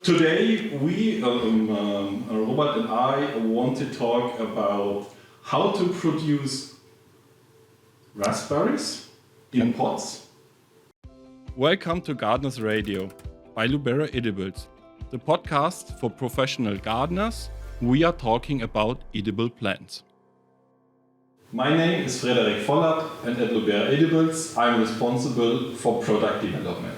Today Robert and I want to talk about how to produce raspberries in pots. Welcome to Gardeners Radio by Lubera Edibles, the podcast for professional gardeners. We are talking about edible plants. My name is Frederik Vollert, and at Lubera Edibles I'm responsible for product development.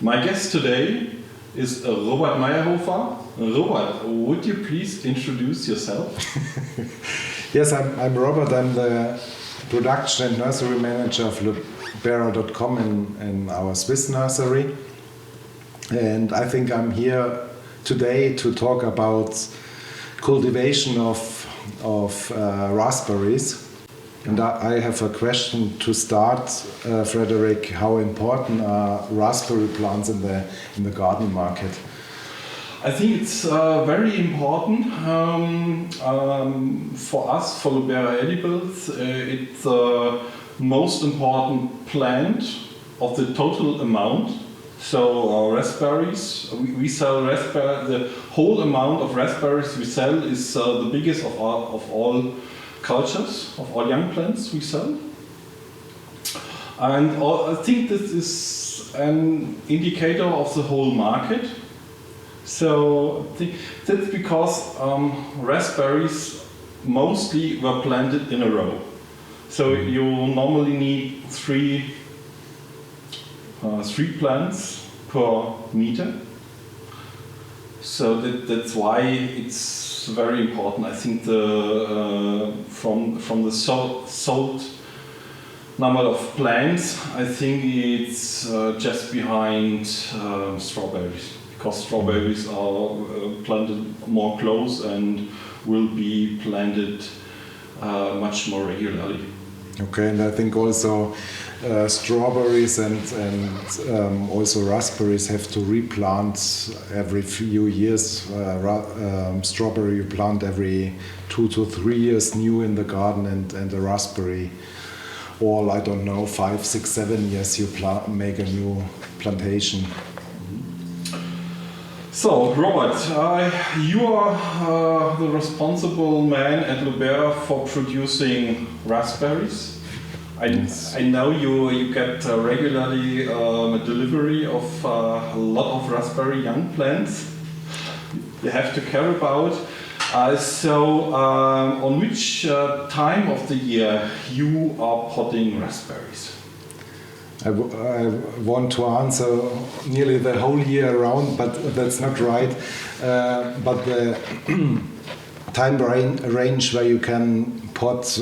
My guest today is Robert Meyerhofer. Robert, would you please introduce yourself? Yes, I'm Robert. I'm the production and nursery manager of Lubera.com in our Swiss nursery. And I think I'm here today to talk about cultivation of raspberries. And I have a question to start, Frederick. How important are raspberry plants in the garden market? I think it's very important for us, for Lubera Edibles. It's the most important plant of the total amount. So raspberries, we sell raspberries. The whole amount of raspberries we sell is the biggest of all cultures, of all young plants we sell. And I think this is an indicator of the whole market. So that's because raspberries mostly were planted in a row. So you normally need three plants per meter. So that's why it's very important. I think from the sold number of plants, I think it's just behind strawberries, because strawberries are planted more close and will be planted much more regularly. Okay, and I think also strawberries and also raspberries have to replant every few years. Strawberry you plant every 2 to 3 years new in the garden, and the raspberry all, I don't know, 5, 6, 7 years you make a new plantation. So, Robert, you are the responsible man at Lubera for producing raspberries. I know you get regularly a delivery of a lot of raspberry young plants you have to care about. So, on which time of the year you are potting raspberries? I want to answer nearly the whole year around, but that's not right. But the time range where you can pot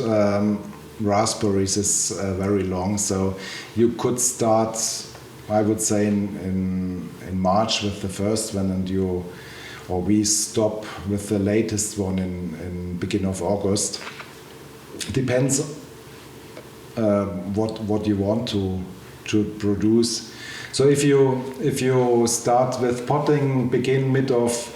raspberries is very long. So you could start, I would say, in March with the first one, and we stop with the latest one in beginning of August. Depends what you want to produce. So if you start with potting, begin mid of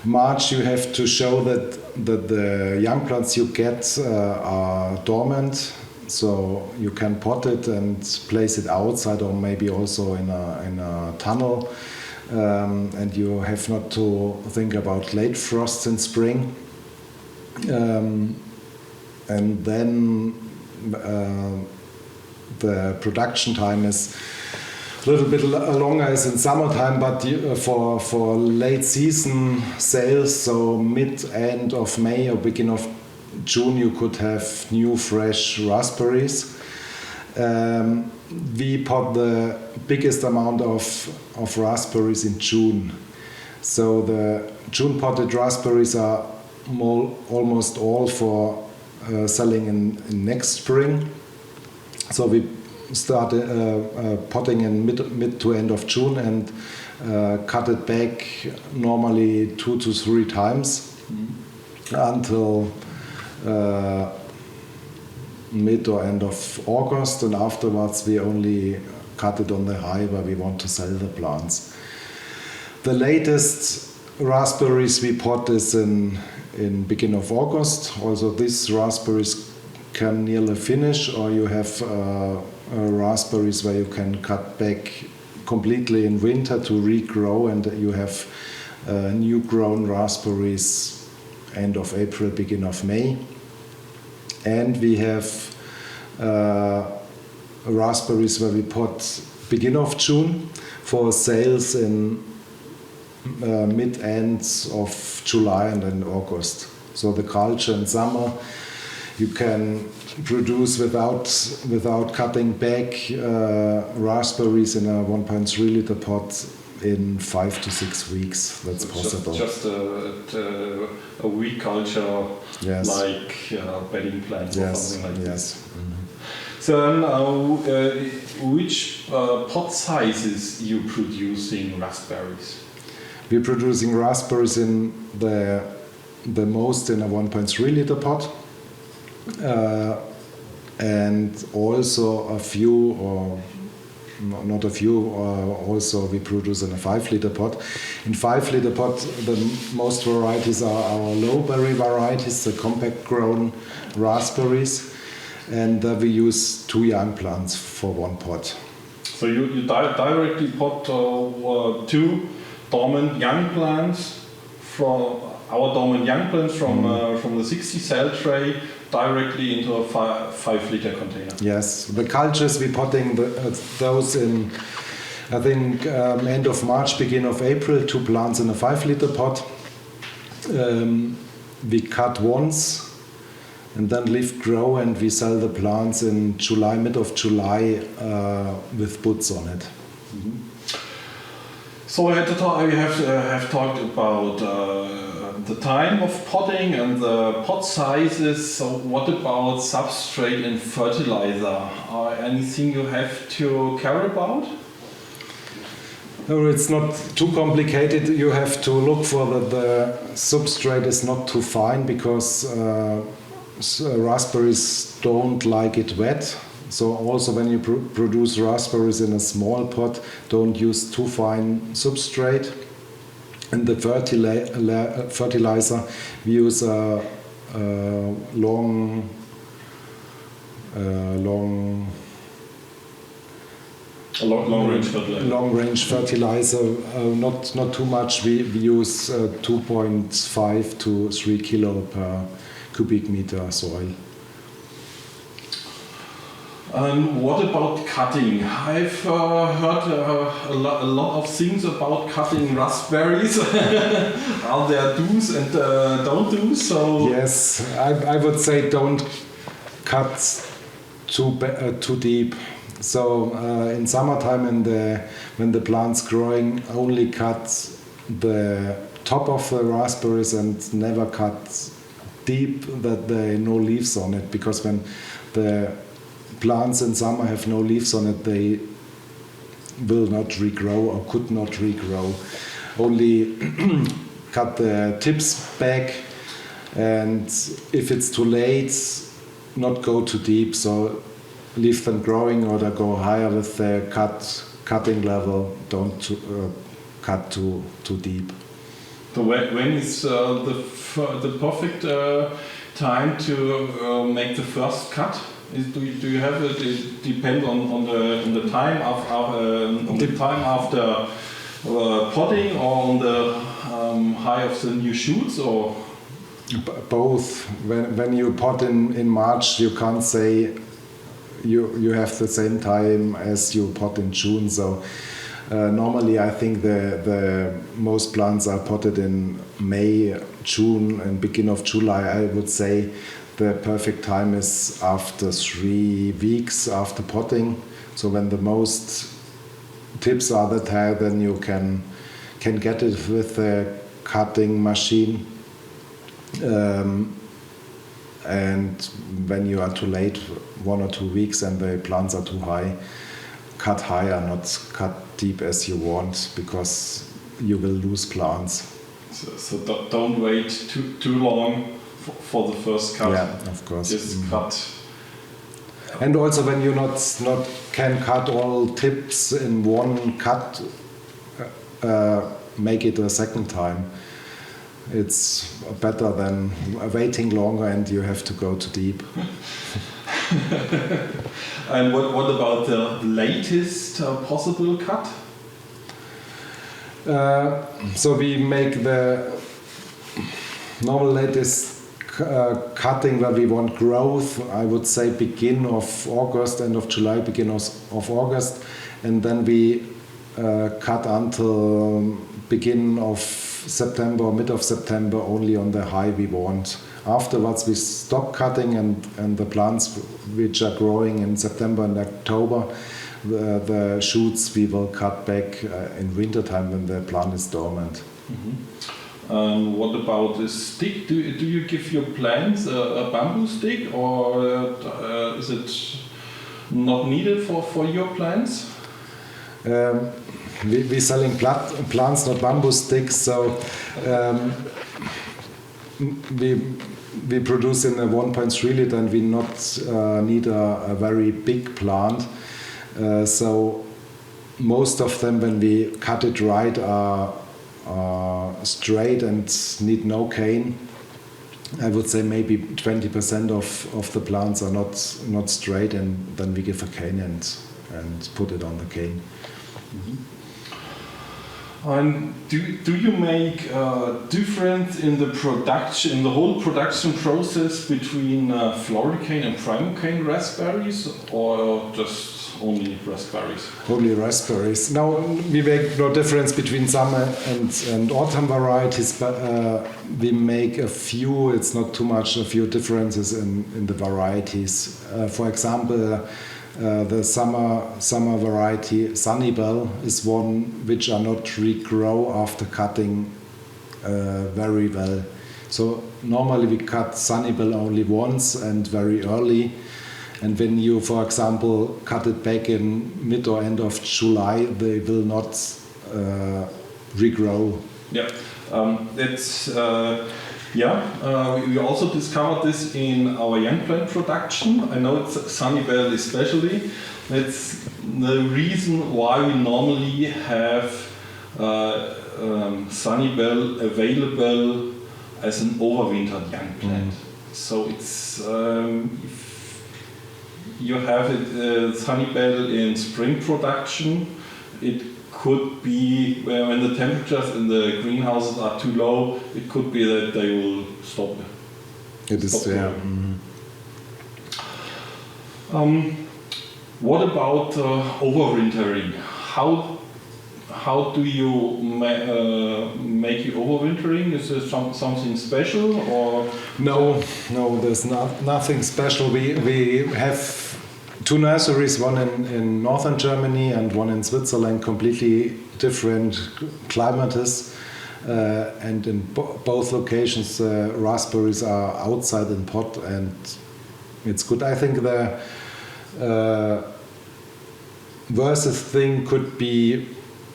March, you have to show that the young plants you get are dormant, so you can pot it and place it outside, or maybe also in a tunnel, and you have not to think about late frosts in spring, and then the production time is a little bit longer as in summertime, but for late season sales, so end of May or beginning of June, you could have new fresh raspberries. We pot the biggest amount of raspberries in June. So the June potted raspberries are almost all for selling in next spring. So we started potting in mid to end of June and cut it back normally 2 to 3 times until mid or end of August, and afterwards we only cut it on the high where we want to sell the plants. The latest raspberries we pot is in beginning of August. Also these raspberries can nearly finish, or you have raspberries where you can cut back completely in winter to regrow, and you have new grown raspberries end of April, beginning of May. And we have raspberries where we pot beginning of June for sales in mid-ends of July and then August. So the culture in summer you can produce without cutting back raspberries in a 1.3 liter pot in 5 to 6 weeks. That's possible. Just a weak culture, yes. like bedding plants or something like yes. this. Mm-hmm. So then, which pot sizes you producing raspberries? We're producing raspberries in the most in a 1.3 liter pot, and also a few, or not a few, also we produce in a 5 liter pot. In 5 liter pot, the most varieties are our low berry varieties, the compact grown raspberries, and we use 2 young plants for 1 pot. So you directly pot 2 dormant young plants from our dormant young plants from the 60 cell tray directly into a 5 liter container. Yes, the cultures we potting those in, I think end of March, beginning of April, 2 plants in a 5 liter pot. We cut once and then leave grow, and we sell the plants in July, mid of July, with buds on it. Mm-hmm. So at the time we have talked about the time of potting and the pot sizes. So what about substrate and fertilizer? Anything you have to care about? No, it's not too complicated. You have to look for the substrate is not too fine, because raspberries don't like it wet. So also when you produce raspberries in a small pot, don't use too fine substrate. And the fertilizer, we use a long range fertilizer. Not too much. We use 2.5 to 3 kilo per cubic meter soil. And what about cutting? I've heard a lot of things about cutting raspberries. Are there do's and don't do? So yes, I would say don't cut too deep. So in summertime, when the plant's growing, only cut the top of the raspberries and never cut deep that there are no leaves on it, because when the plants in summer have no leaves on it, they will not regrow or could not regrow. Only cut the tips back, and if it's too late, not go too deep. So leave them growing, or they go higher with the cutting level. Don't cut too deep. So when is the perfect time to make the first cut? Do you have it? It depends on the time after potting, or on the high of the new shoots, or both. When you pot in March, you can't say you have the same time as you pot in June. So normally, I think the most plants are potted in May, June, and beginning of July. I would say the perfect time is after 3 weeks after potting. So when the most tips are that high, then you can get it with the cutting machine. And when you are too late, 1 or 2 weeks, and the plants are too high, cut higher, not cut deep as you want, because you will lose plants. So don't wait too long for the first cut. Yeah, of course. Just cut. And also when you not can cut all tips in one cut, make it a second time. It's better than waiting longer and you have to go too deep. And what about the latest possible cut? So we make the normal latest cutting where we want growth, I would say begin of August, end of July, beginning of August, and then we cut until beginning of September, mid of September, only on the high we want. Afterwards we stop cutting, and the plants which are growing in September and October, the shoots we will cut back in wintertime when the plant is dormant. What about the stick? Do you give your plants a bamboo stick, or is it not needed for your plants? We're selling plants, not bamboo sticks, so we produce in a 1.3 liter, and we not need a very big plant. So most of them, when we cut it right, are straight and need no cane. I would say maybe 20% of the plants are not straight, and then we give a cane and put it on the cane. And do you make a difference in the production, in the whole production process between floricane and primocane raspberries, or just only raspberries? Only raspberries. Now we make no difference between summer and autumn varieties, but we make a few. It's not too much. A few differences in the varieties. For example, the summer variety Sunnybell is one which are not regrow after cutting very well. So normally we cut Sunnybell only once and very early. And when you, for example, cut it back in mid or end of July, they will not regrow. Yeah, we also discovered this in our young plant production. I know it's Sunnybell especially. That's the reason why we normally have Sunnybell available as an overwintered young plant. So it's if you have it Sunnybell in spring production, it could be when the temperatures in the greenhouses are too low, it could be that they will stop. It is, yeah. What about overwintering? How do you make your overwintering? Is there something special, or? No, there's nothing special. We have two nurseries, one in northern Germany and one in Switzerland, completely different climates. And in both locations, raspberries are outside in pot, and it's good. I think the worst thing could be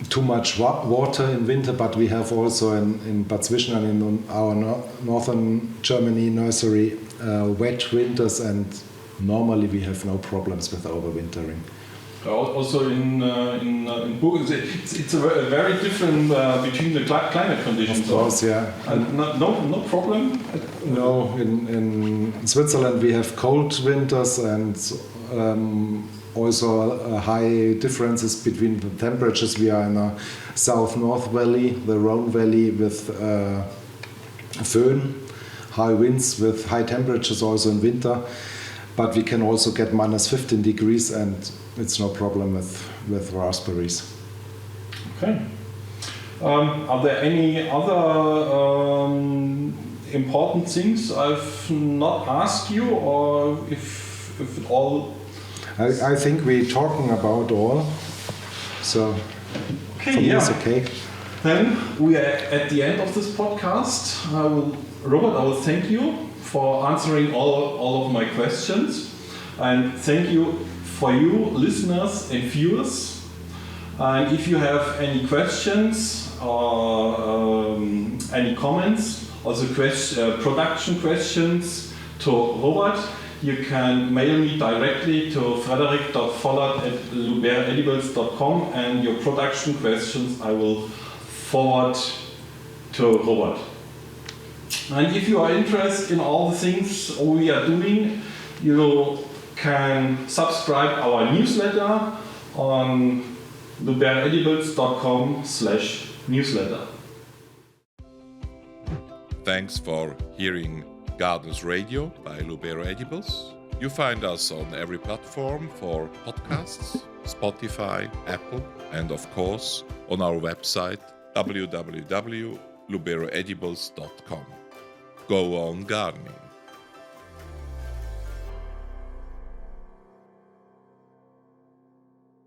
too much water in winter, but we have also in Bad Zwischenahn, in our northern Germany nursery, wet winters, and normally we have no problems with overwintering. Also in Burg, it's a very different between the climate conditions. Of course, yeah. And no problem? No, in Switzerland we have cold winters, and also high differences between the temperatures. We are in a south-north valley, the Rhone Valley, with föhn, high winds with high temperatures also in winter. But we can also get minus 15 degrees, and it's no problem with raspberries. Okay. Are there any other important things I've not asked you, or if it all? I think we're talking about all, so okay, for me it's okay. Then we are at the end of this podcast. Robert, I will thank you for answering all of my questions, and thank you for you listeners and viewers. And if you have any questions or any comments, also production questions to Robert, you can mail me directly to frederick.vollert@luberaedibles.com, and your production questions I will forward to Robert. And if you are interested in all the things we are doing, you can subscribe our newsletter on luberaedibles.com/ newsletter. Thanks for hearing Gardeners Radio by Lubera Edibles. You find us on every platform for podcasts, Spotify, Apple, and of course on our website www.luberaedibles.com. Go on gardening.